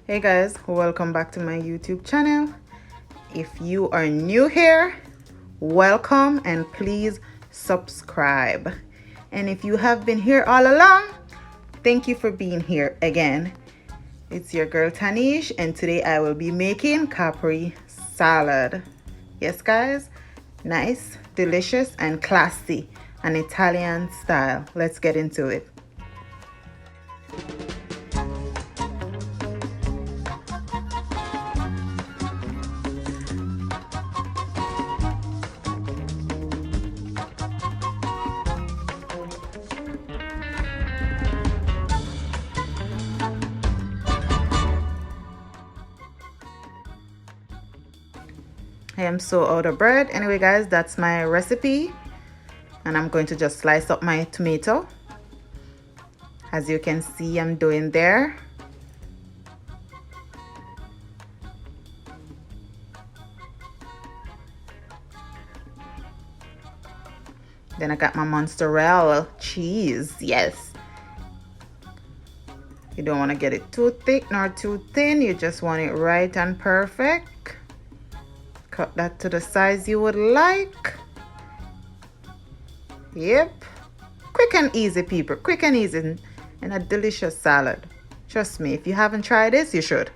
Hey guys, welcome back to my YouTube channel. If you are new here, welcome and please subscribe. And if you have been here all along, thank you for being here again. It's your girl Tanish, and today I will be making Caprese salad. Yes guys, nice, delicious and classy, an Italian style. Let's get into it. I am so out of bread. Anyway guys, that's my recipe, and I'm going to just slice up my tomato. As you can see, I'm doing there. Then I got my mozzarella cheese. Yes, you don't want to get it too thick nor too thin. You just want it right and perfect. Cut that to the size you would like. Yep, quick and easy people, quick and easy, and a delicious salad. Trust me, if you haven't tried this, you should.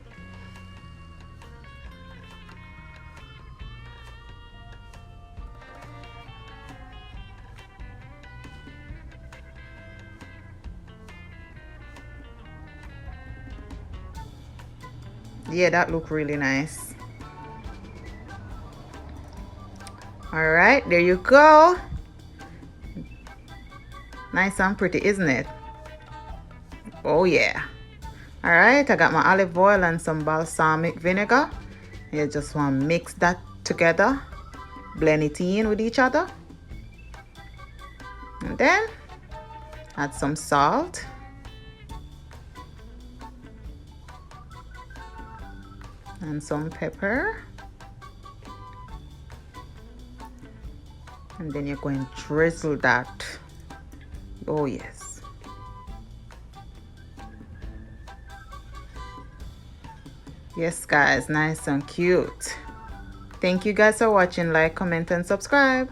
Yeah, that look really nice. All right, there you go. Nice and pretty, isn't it? Oh yeah. All right, I got my olive oil and some balsamic vinegar. You just want to mix that together, blend it in with each other, and then add some salt. And some pepper. And then you're going to drizzle that. Oh yes. Yes guys, nice and cute. Thank you guys for watching. Like, comment and subscribe.